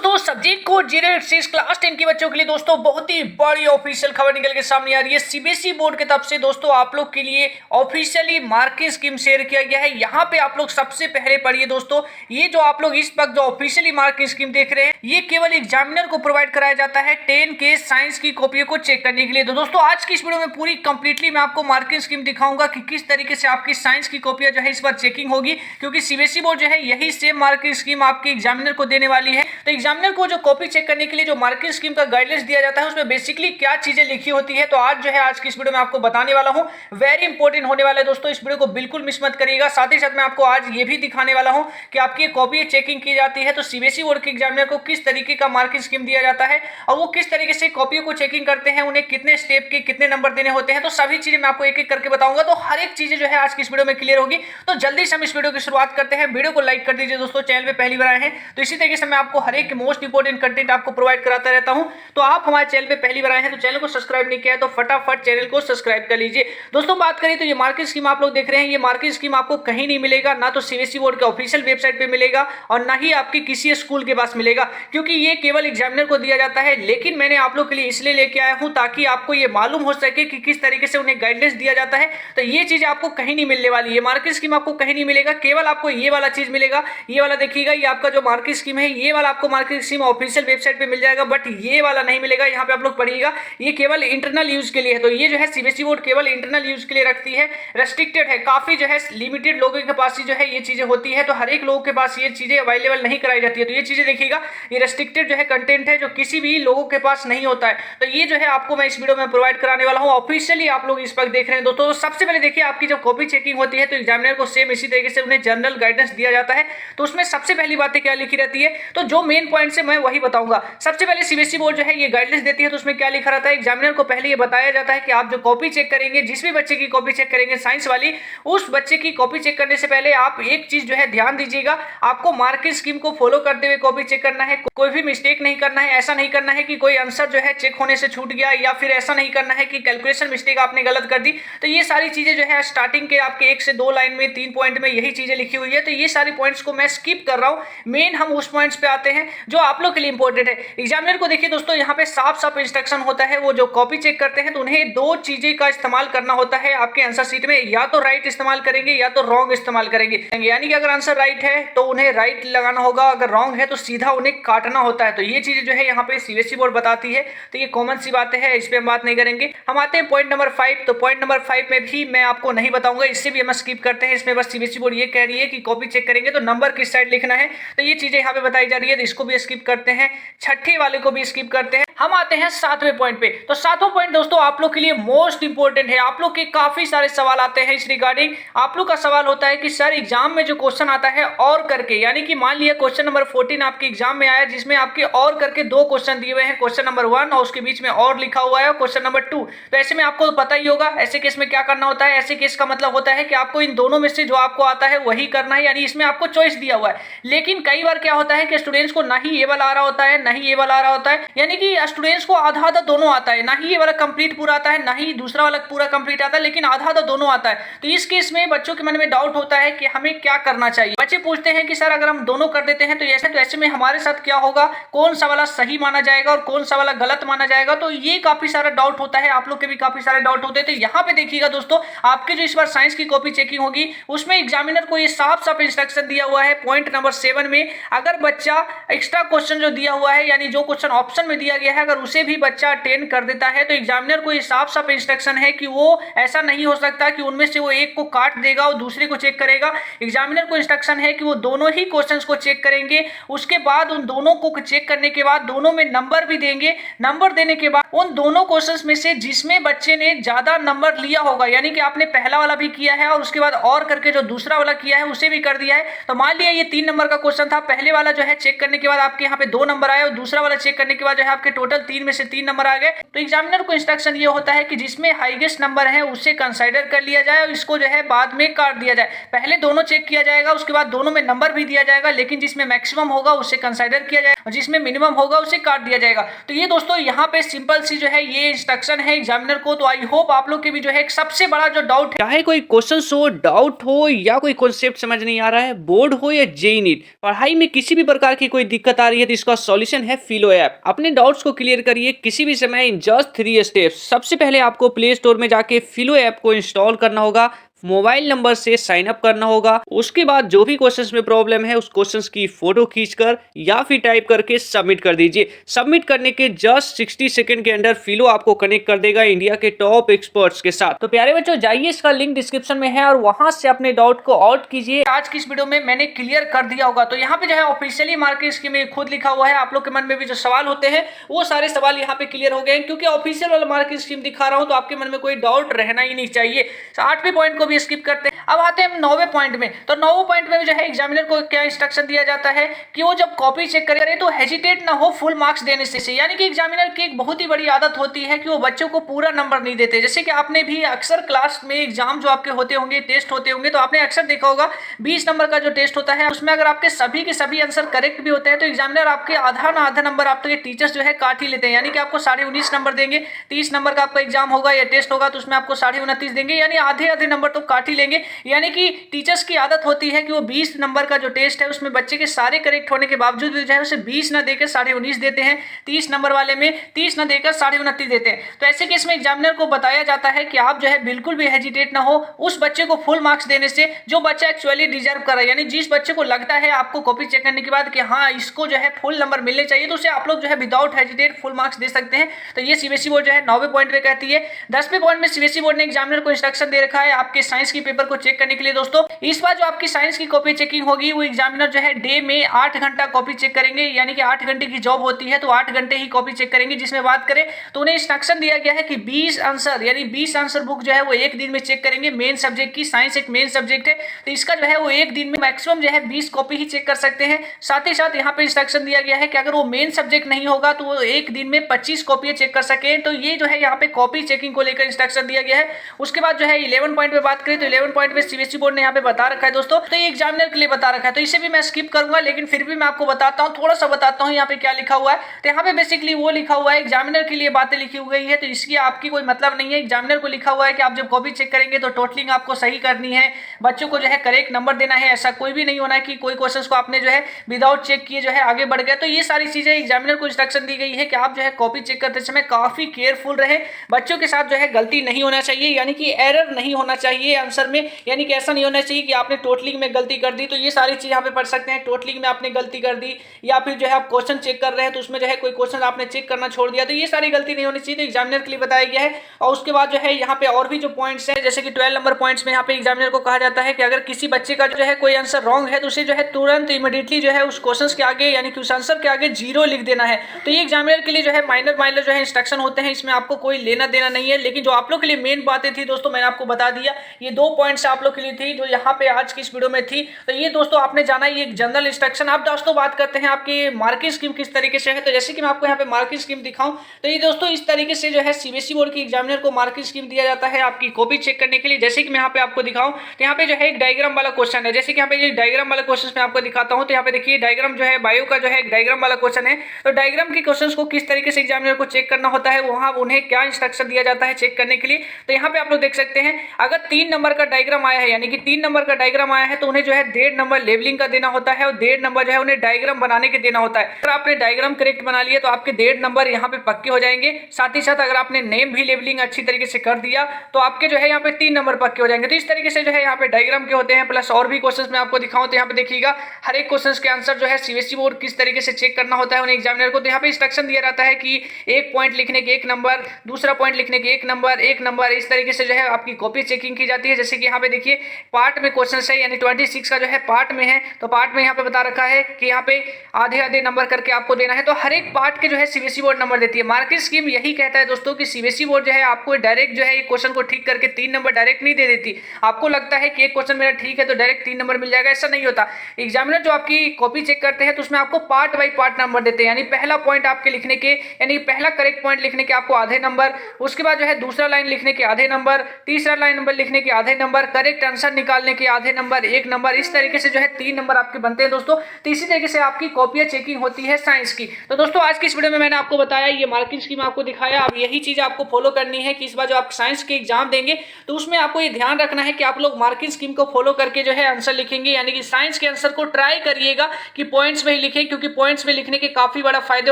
दोस्तों subject code 086 class 10 के बच्चों के लिए दोस्तों बहुत ही बड़ी ऑफिशियल खबर निकल के सामने आ रही है। सीबीएसई बोर्ड की तरफ से दोस्तों आप लोग के लिए ऑफिशियली मार्किंग स्कीम शेयर किया गया है। यहाँ पे आप लोग सबसे पहले पढ़िए दोस्तों, ये जो आप लोग इस वक्त जो ऑफिशियली मार्किंग स्कीम देख रहे हैं ये केवल एग्जामिनर को प्रोवाइड कराया जाता है 10 के साइंस की कॉपियों को चेक करने के लिए। तो दोस्तों आज की इस वीडियो में पूरी कंप्लीटली मैं आपको मार्किंग स्कीम दिखाऊंगा कि किस तरीके से आपकी साइंस की कॉपियां जो है इस बार चेकिंग होगी, क्योंकि सीबीएसई बोर्ड जो है यही सेम मार्किंग स्कीम आपके एग्जामिनर को देने वाली है। तो एग्जामिनर को जो कॉपी चेक करने के लिए जो मार्किंग स्कीम का गाइडलाइंस दिया जाता है उसमें बेसिकली क्या चीजें लिखी होती है, तो आज जो है आज की इस वीडियो में आपको बताने वाला हूं। वेरी इंपॉर्टेंट होने वाला है दोस्तों, इस वीडियो को बिल्कुल मिस मत करिएगा। साथ ही साथ मैं आपको आज ये भी दिखाने वाला हूं कि आपकी कॉपी चेकिंग की जाती है तो सीबीएसई बोर्ड के एग्जामिनर को किस तरीके का मार्किंग स्कीम दिया जाता है और वो किस तरीके से कॉपियों को चेकिंग करते हैं, उन्हें कितने स्टेप के कितने नंबर देने होते हैं, तो सभी चीजें मैं आपको एक एक करके बताऊंगा। तो हर एक चीजें जो है आज की इस वीडियो में क्लियर होगी। तो जल्दी से हम इस वीडियो की शुरुआत करते हैं। वीडियो को लाइक कर दीजिए दोस्तों, चैनल पे पहली बार आए हैं तो इसी तरीके से मैं आपको हर एक मोस्ट इंपोर्टेंट कंटेंट आपको प्रोवाइड कराता रहता हूं। तो आप हमारे चैनल पे पहली बार आए हैं तो चैनल को सब्सक्राइब नहीं किया है तो फटाफट चैनल को सब्सक्राइब कर लीजिए। दोस्तों बात करें तो ये मार्किंग स्कीम आप लोग देख रहे हैं, ये मार्किंग स्कीम आपको कहीं नहीं मिलेगा, ना तो सीबीएसई बोर्ड के ऑफिशियल वेबसाइट पे मिलेगा और ना ही आपकी किसी स्कूल के पास मिलेगा, क्योंकि ये केवल एग्जामिनर को दिया जाता है। लेकिन मैंने आप लोग के लिए इसलिए लेके आया हूं ताकि आपको ये मालूम हो सके कि किस तरीके से उन्हें गाइडलाइंस दिया जाता है। तो ये चीज आपको कहीं नहीं मिलने वाली है, मार्किंग स्कीम आपको कहीं नहीं मिलेगा, केवल आपको ये वाला चीज मिलेगा। ये वाला देखिएगा, ये आपका जो मार्किंग स्कीम है ये वाला आपको मार्किंग स्कीम ऑफिशियल वेबसाइट पे मिल जाएगा, बट ये वाला नहीं मिलेगा। यहाँ पे आप लोग पढ़िएगा, ये केवल इंटरनल यूज के लिए है। तो ये जो है सीबीएसई बोर्ड केवल इंटरनल यूज के लिए रखती है, रेस्ट्रिक्टेड है, काफी जो है लिमिटेड लोगों के पास ही जो है ये चीजें होती है। तो हर एक लोगों के पास ये चीजें अवेलेबल नहीं कराई जाती है। तो ये चीजें देखिएगा, ये रेस्ट्रिक्टेड जो है कंटेंट है जो किसी भी लोगों के पास नहीं होता है। तो ये जो है आपको मैं इस वीडियो में प्रोवाइड कराने वाला हूँ, ऑफिशियली आप लोग इस वक्त देख रहे हैं दोस्तों। तो सबसे पहले देखिए, आपकी जब कॉपी चेकिंग होती है तो एग्जामिनर को सेम इसी तरीके से उन्हें जनरल गाइडेंस दिया जाता है। तो उसमें सबसे पहली बातें क्या लिखी रहती है, तो जो मेन पॉइंट है मैं वही बताऊंगा। सबसे पहले सीबीएसई बोर्ड जो है ये गाइडलाइंस देती है तो उसमें क्या लिखा रहता है, एग्जामिनर को पहले ये बताया जाता है कि आप जो कॉपी चेक करेंगे, जिस भी बच्चे की कॉपी चेक करेंगे साइंस वाली, उस बच्चे की कॉपी चेक करने से पहले आप एक चीज जो है ध्यान दीजिएगा, आपको मार्किंग स्कीम को फॉलो करते हुए कॉपी चेक करना है। कोई भी मिस्टेक नहीं करना है, ऐसा नहीं करना है कि कोई आंसर जो है चेक होने से छूट गया, या फिर ऐसा नहीं करना है कि कैलकुलेशन मिस्टेक आपने गलत कर दी। तो ये सारी चीजें जो है स्टार्टिंग के आपके 1 से 2 लाइन में 3 पॉइंट में यही चीजें लिखी हुई है। तो ये सारी पॉइंट्स को मैं स्किप कर रहा हूं, मेन हम उस पॉइंट्स पे आते हैं जो आप लोग के लिए इंपॉर्टेंट है। एग्जामिनर को देखिए दोस्तों, यहाँ पे साफ साफ इंस्ट्रक्शन होता है, वो जो कॉपी चेक करते हैं तो उन्हें 2 चीजें का इस्तेमाल करना होता है आपके आंसर शीट में, या तो राइट इस्तेमाल करेंगे या तो रॉन्ग इस्तेमाल करेंगे। यानी कि अगर आंसर राइट है तो उन्हें राइट लगाना होगा, अगर रॉन्ग है तो सीधा उन्हें काटना होता है। तो ये चीजें जो है यहाँ पे सीबीएसई बोर्ड बताती है। तो ये कॉमन सी बातें हैं, इस पे हम बात नहीं करेंगे। हम आते हैं पॉइंट नंबर 5। तो पॉइंट नंबर 5 में भी मैं आपको नहीं बताऊंगा, इससे भी हम स्किप करते हैं। इसमें बस सीबीएसई बोर्ड ये कह रही है कि कॉपी चेक करेंगे तो नंबर किस साइड लिखना है, तो ये चीजें यहाँ पे बताई जा रही है, तो इसको भी स्किप करते हैं। छठे वाले को भी स्किप करते हैं। हम आते हैं 7वें पॉइंट पे। तो 7वां पॉइंट दोस्तों आप लोग के लिए मोस्ट इंपोर्टेंट है। आप लोग के काफी सारे सवाल आते हैं इस रिगार्डिंग। आप लोग का सवाल होता है कि सर एग्जाम में जो क्वेश्चन आता है और करके, यानी कि मान लिया क्वेश्चन नंबर 14 आपके एग्जाम में आया जिसमें आपके और करके 2 क्वेश्चन दिए हुए हैं, क्वेश्चन नंबर 1 और उसके बीच में और लिखा हुआ है क्वेश्चन नंबर 2। तो ऐसे में आपको पता ही होगा ऐसे केस में क्या करना होता है। ऐसे केस का मतलब होता है कि आपको इन दोनों में से जो आपको आता है वही करना है, यानी इसमें आपको चॉइस दिया हुआ है। लेकिन कई बार क्या होता है कि स्टूडेंट्स को ना ही ये वाला आ रहा होता है ना ही ये वाला आ रहा होता है, यानी कि स्टूडेंट्स को आधा आधा दोनों आता है, ना ही ये वाला कंप्लीट पूरा आता है ना ही दूसरा वाला पूरा कंप्लीट आता है, लेकिन आधा आधा दोनों आता है। तो इस केस में बच्चों के मन में डाउट होता है कि हमें क्या करना चाहिए। बच्चे पूछते हैं कि सर अगर हम दोनों कर देते हैं तो ऐसे में हमारे साथ क्या होगा, कौन सा वाला सही माना जाएगा और कौन सा वाला गलत माना जाएगा। तो ये काफी सारा डाउट होता है, आप लोग के भी काफी सारे डाउट होते हैं। तो यहाँ पे देखिएगा दोस्तों, आपके जो इस बार साइंस की कॉपी चेकिंग होगी उसमें एग्जामिनर को ये साफ साफ इंस्ट्रक्शन दिया हुआ है पॉइंट नंबर 7 में। अगर बच्चा एक्स्ट्रा क्वेश्चन जो दिया हुआ है, यानी जो क्वेश्चन ऑप्शन में दिया गया है, अगर उसे भी बच्चा अटेंड कर देता है तो एग्जामिनर को ये साफ साफ इंस्ट्रक्शन है कि वो ऐसा नहीं हो सकता कि उनमें से वो एक को काट देगा और दूसरे को चेक करेगा। एग्जामिनर को इंस्ट्रक्शन है कि वो दोनों ही क्वेश्चंस को चेक करेंगे, उसके बाद उन दोनों को चेक करने के बाद दोनों में नंबर भी देंगे। नंबर देने के बाद उन दोनों क्वेश्चंस में से जिसमें बच्चे ने ज्यादा नंबर लिया होगा, यानी कि आपने पहला वाला भी किया है और उसके बाद और करके जो दूसरा वाला किया है उसे भी कर दिया है। तो मान लिया ये 3 नंबर का क्वेश्चन था, पहले वाला जो है चेक करने के बाद आपके यहाँ पे 2 नंबर आए और दूसरा वाला चेक करने के बाद जो है आपके टोटल 3 में से 3 नंबर आ गए। तो एग्जामिनर को इंस्ट्रक्शन ये होता है कि जिसमें हाईएस्ट नंबर है उसे कंसीडर कर लिया जाए और इसको जो है बाद में काट दिया जाए। पहले दोनों चेक किया जाएगा, उसके बाद दोनों में नंबर भी दिया जाएगा, लेकिन जिसमें मैक्सिमम होगा उसे कंसीडर किया जाएगा और जिसमें मिनिमम होगा उसे काट दिया जाएगा। तो ये दोस्तों यहाँ पे सिंपल सी जो है ये इंस्ट्रक्शन है एग्जामिनर को। तो आई होप आप लोग के भी जो है एक सबसे बड़ा जो डाउट है, चाहे कोई क्वेश्चन हो, डाउट हो या कोई कॉन्सेप्ट समझ नहीं आ रहा है, बोर्ड हो या जेईई नीट, पढ़ाई में किसी भी प्रकार की कोई दिक्कत आ रही है तो इसका सॉल्यूशन है फिलो ऐप। अपने डाउट्स को क्लियर करिए किसी भी समय इन जस्ट 3 स्टेप्स। सबसे पहले आपको प्ले स्टोर में जाके फिलो ऐप को इंस्टॉल करना होगा, मोबाइल नंबर से साइन अप करना होगा। उसके बाद जो भी क्वेश्चंस में प्रॉब्लम है उस क्वेश्चंस की फोटो खींचकर या फिर टाइप करके सबमिट कर दीजिए। सबमिट करने के जस्ट 60 सेकंड के अंदर फिलो आपको कनेक्ट कर देगा इंडिया के टॉप एक्सपर्ट्स के साथ। तो प्यारे बच्चों जाइए, इसका लिंक डिस्क्रिप्शन में है और वहां से अपने डाउट को आउट कीजिए। आज की इस वीडियो में मैंने क्लियर कर दिया होगा। तो यहाँ पे जो है ऑफिशियली मार्किंग स्कीम में खुद लिखा हुआ है। आप लोग के मन में भी जो सवाल होते हैं वो सारे सवाल यहाँ पे क्लियर हो गए, क्योंकि ऑफिशियल वाला मार्किंग स्कीम दिखा रहा हूँ तो आपके मन में कोई डाउट रहना ही नहीं चाहिए। 8वें पॉइंट को भी स्किप करते हैं। अब आते हैं 9वें पॉइंट में। तो 9वें पॉइंट में जो है एग्जामिनर को क्या इंस्ट्रक्शन दिया जाता है कि वो जब कॉपी चेक करे तो हेजिटेट ना हो फुल मार्क्स देने से। यानी कि एग्जामिनर की एक बहुत ही बड़ी आदत होती है कि वो बच्चों को पूरा नंबर नहीं देते। जैसे कि आपने भी अक्सर क्लास में एग्जाम जो आपके होते होंगे, टेस्ट होते होंगे, तो आपने अक्सर देखा होगा 20 नंबर का जो टेस्ट होता है उसमें अगर आपके सभी के सभी आंसर करेक्ट भी होते हैं तो एग्जामिनर आपके आधा ना आधा नंबर आपके टीचर्स जो है काट ही लेते हैं। यानी कि आपको 19.5 नंबर देंगे। 30 नंबर का आपका एग्जाम होगा या टेस्ट होगा तो उसमें आपको 29.5 देंगे, यानी आधे आधे नंबर तो काट ही लेंगे। यानी कि टीचर्स की आदत होती है कि वो 20 नंबर का जो टेस्ट है उसमें बच्चे के सारे करेक्ट होने के बावजूद भी जो है उसे 20 ना देकर 19.5 देते हैं। 30 नंबर वाले में 30 ना देकर 29.5 देते हैं। तो ऐसे केस में एग्जामिनर को बताया जाता है कि आप जो है बिल्कुल भी हेजिटेट ना हो उस बच्चे को फुल मार्क्स देने से जो बच्चा एक्चुअली डिजर्व कर रहा है। यानी जिस बच्चे को लगता है आपको कॉपी चेक करने के बाद कि हाँ इसको जो है फुल नंबर मिलने चाहिए, तो उसे आप लोग जो है विदाउट हेजिटेट फुल मार्क्स दे सकते हैं। तो ये सीबीएसई बोर्ड जो है 9वें पॉइंट में कहती है। 10वें पॉइंट में सीबीएसई बोर्ड ने एग्जामिनर को इंस्ट्रक्शन दे रखा है आपके साइंस की पेपर को चेक करने के लिए। दोस्तों इस बार जो आपकी साइंस की कॉपी चेकिंग होगी वो एग्जामिनर जो है डे में 8 घंटा कॉपी चेक करेंगे। यानी कि 8 घंटे की जॉब होती है तो 8 घंटे ही कॉपी चेक करेंगे। जिसमें बात करें तो उन्हें इंस्ट्रक्शन दिया गया है कि 20 आंसर यानी 20 आंसर बुक जो है वो एक दिन में चेक करेंगे। मेन सब्जेक्ट की, साइंस एक मेन सब्जेक्ट है तो इसका जो है वो एक दिन में मैक्सिमम जो है 20 कॉपी ही चेक कर सकते हैं। साथ ही साथ यहाँ पे इंस्ट्रक्शन दिया गया है कि अगर वो मेन सब्जेक्ट नहीं होगा तो वो एक दिन में 25 कॉपी चेक कर सके। तो ये जो है यहाँ पे कॉपी चेकिंग को लेकर इंस्ट्रक्शन दिया गया है। उसके बाद जो है 11 पॉइंट पे बात करें तो 11 पॉइंट पे सीबीएसई बोर्ड ने यहाँ पे बता रखा है दोस्तों, तो ये एग्जामिनर के लिए बता रखा है तो इसे भी मैं स्किप करूंगा, लेकिन फिर भी मैं आपको बताता हूँ, थोड़ा सा बताता हूँ यहाँ पे क्या लिखा हुआ है। तो यहाँ पे बेसिकली वो लिखा हुआ है एग्जामिनर के लिए बातें लिखी हुई है तो इसकी आपकी कोई मतलब नहीं है। एग्जामिनर को लिखा हुआ है कि आप जब कॉपी चेक करेंगे तो टोटलिंग आपको सही करनी है, बच्चों को जो है करेक्ट नंबर देना है। ऐसा कोई भी नहीं होना है कि कोई क्वेश्चन को आपने जो है विदाउट चेक किए जो है आगे बढ़ गया। तो ये सारी चीजें एग्जामिनर को इंस्ट्रक्शन दी गई है कि आप जो है कॉपी चेक करते समय काफी केयरफुल रहे, बच्चों के साथ जो है गलती नहीं होना चाहिए, यानी कि एरर नहीं होना चाहिए आंसर में। यानी कि ऐसा नहीं होना चाहिए कि आपने टोटलिंग में गलती कर दी। तो ये सारी चीज यहाँ पे पढ़ सकते हैं, टोटलिंग में आपने गलती कर दी या फिर जो है आप क्वेश्चन चेक कर रहे हैं तो उसमें जो है कोई क्वेश्चन आपने चेक करना छोड़ दिया, तो ये सारी गलती नहीं होनी चाहिए। तो एग्जामिनर के लिए बताया गया है। और उसके बाद जो है यहाँ पे और भी जो पॉइंट्स है, जैसे कि 12 नंबर पॉइंट्स में यहाँ पे एग्जामिनर को कहा जाता है कि अगर किसी बच्चे का जो है कोई आंसर रॉन्ग है तो उसे जो है तुरंत इमीडिएटली जो है उस क्वेश्चन के आगे यानी कि उस आंसर के आगे 0 लिख देना है। तो ये एग्जामिनर के लिए जो है माइनर जो है इंस्ट्रक्शन होते हैं, इसमें आपको कोई लेना देना नहीं है। लेकिन जो आप लोग के लिए मेन बातें थी दोस्तों मैंने आपको बता दिया। ये 2 पॉइंट्स आप लोग के लिए थी जो यहाँ पे आज की इस वीडियो में थी। तो ये दोस्तों आपने जाना ये एक जनरल इंस्ट्रक्शन। आप दोस्तों बात करते हैं आपकी मार्किंग स्कीम किस तरीके से है। तो जैसे कि मैं आपको यहाँ पे मार्किंग स्कीम दिखाऊं तो ये दोस्तों इस तरीके से जो है सीबीएसई बोर्ड की एग्जामिनर को मार्किंग स्कीम दिया जाता है आपकी कॉपी चेक करने के लिए। जैसे कि मैं यहाँ पे आपको दिखाऊं तो यहाँ पे जो है एक डायग्राम वाला क्वेश्चन है। जैसे कि यहाँ पे एक डायग्राम वाला क्वेश्चन मैं आपको दिखाता हूँ। तो यहाँ पे देखिए डायग्राम जो है बायो का जो है एक डायग्राम वाला क्वेश्चन है। तो डायग्राम के क्वेश्चन को किस तरीके से एग्जामिनर को चेक करना होता है, वहां उन्हें क्या इंस्ट्रक्शन दिया जाता है चेक करने के लिए। तो यहाँ पे आप लोग देख सकते हैं अगर 3 नंबर का डायग्राम आया है यानी कि 3 नंबर का डायग्राम आया है तो उन्हें जो है 1.5 नंबर लेबलिंग का देना होता है और 1.5 नंबर जो है उन्हें डायग्राम बनाने के देना होता है। अगर आपने डायग्राम करेक्ट बना लिया तो आपके 1.5 नंबर यहाँ पे पक्के हो जाएंगे। साथ ही साथ अगर आपने नेम भी लेबलिंग अच्छी तरीके से कर दिया तो आपके जो है यहाँ पे 3 नंबर पक्के हो जाएंगे। तो इस तरीके से जो है यहाँ पे डायग्राम के होते हैं। प्लस और भी क्वेश्चन मैं आपको दिखाऊं तो यहाँ पे देखिएगा हर एक क्वेश्चन के आंसर जो है सीबीएसई बोर्ड किस तरीके से चेक करना होता है उन्हें एग्जामिनर को। तो यहाँ पे इंस्ट्रक्शन दिया जाता है कि एक पॉइंट लिखने के 1 नंबर, दूसरा पॉइंट लिखने के 1 नंबर, 1 नंबर, इस तरीके से जो है आपकी कॉपी चेकिंग की जाती है। जैसे कि यहाँ पे देखिए पार्ट में क्वेश्चन है, यानी 26 का जो है पार्ट में है, तो पार्ट में यहाँ पे बता रखा है कि यहाँ पे आधे आधे नंबर करके आपको देना है। तो हर एक पार्ट के जो है सीबीएसई बोर्ड नंबर देती है। मार्किंग स्कीम यही कहता है दोस्तों कि सीबीएसई बोर्ड जो है आपको डायरेक्ट जो है एक क्वेश्चन को ठीक करके 3 नंबर डायरेक्ट नहीं दे देती। आपको लगता है कि एक क्वेश्चन मेरा ठीक है तो डायरेक्ट 3 नंबर मिल जाएगा, ऐसा नहीं होता। एग्जामिनर जो आपकी कॉपी चेक करते हैं तो उसमें आपको पार्ट बाई पार्ट नंबर देते हैं, यानी पहला पॉइंट आपके लिखने के, यानी पहला करेक्ट पॉइंट लिखने के आपको आधे नंबर, उसके बाद जो है दूसरा लाइन लिखने के आधे नंबर, तीसरा लाइन नंबर लिखने के आधे नंबर, करेक्ट आंसर निकालने के आधे नंबर, 1 नंबर, इस तरीके से जो है 3 नंबर आपके बनते हैं दोस्तों। तो इसी तरीके से आपकी कॉपियां चेकिंग होती है साइंस की। तो दोस्तों आज की इस वीडियो में मैंने आपको बताया, ये मार्किंग स्कीम आपको दिखाया। अब यही चीज आपको फॉलो करनी है कि इस बार जो आप साइंस के एग्जाम देंगे तो उसमें आपको ये ध्यान रखना है कि आप लोग मार्किंग स्कीम को फॉलो करके जो है आंसर लिखेंगे, यानी कि साइंस के आंसर को ट्राई करिएगा कि पॉइंट्स में ही लिखें, क्योंकि पॉइंट्स में लिखने के काफी बड़ा फायदे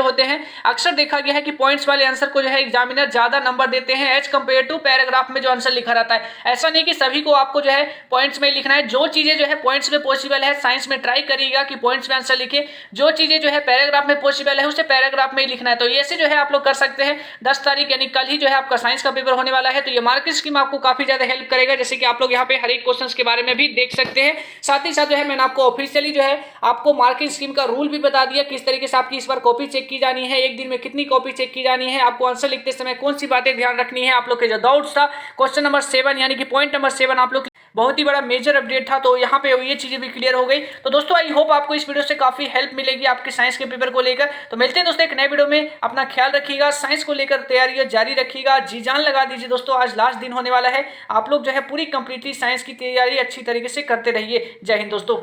होते हैं। अक्सर देखा गया है कि पॉइंट्स वाले आंसर को जो है एग्जामिनर ज्यादा नंबर देते हैं एज कंपेयर टू पैराग्राफ में जो आंसर लिखा रहता है। ऐसा नहीं कि सभी को आपको जो है पॉइंट्स में लिखना है, जो चीजें जो है पॉइंट्स में पॉसिबल है साइंस में ट्राई करिएगा कि पॉइंट्स में आंसर लिखे, जो चीजें जो है पैराग्राफ में पॉसिबल है उसे पैराग्राफ में ही लिखना है। तो ऐसे जो है आप लोग कर सकते हैं। 10 तारीख यानी कल ही जो है आपका साइंस का पेपर होने वाला है, तो ये मार्किंग स्कीम आपको काफी ज्यादा हेल्प करेगा। जैसे कि आप लोग यहाँ पे हर एक क्वेश्चन के बारे में भी देख सकते हैं। साथ ही साथ जो है मैंने आपको ऑफिशियली जो है आपको मार्किंग स्कीम का रूल भी बता दिया, किस तरीके से आपकी इस बार कॉपी चेक की जानी है, एक दिन में कितनी कॉपी चेक की जानी है, आपको आंसर लिखते समय कौन सी बातें ध्यान रखनी है। आप लोग के जो डाउट्स था क्वेश्चन नंबर 7 यानी कि पॉइंट नंबर 7 आप लोग बहुत ही बड़ा मेजर अपडेट था, तो यहाँ पे ये चीजें भी क्लियर हो गई। तो दोस्तों आई होप आपको इस वीडियो से काफी हेल्प मिलेगी आपके साइंस के पेपर को लेकर। तो मिलते हैं दोस्तों एक नए वीडियो में, अपना ख्याल रखिएगा, साइंस को लेकर तैयारी जारी रखिएगा, जी जान लगा दीजिए दोस्तों। आज लास्ट दिन होने वाला है, आप लोग जो है पूरी कंप्लीटली साइंस की तैयारी अच्छी तरीके से करते रहिए। जय हिंद दोस्तों।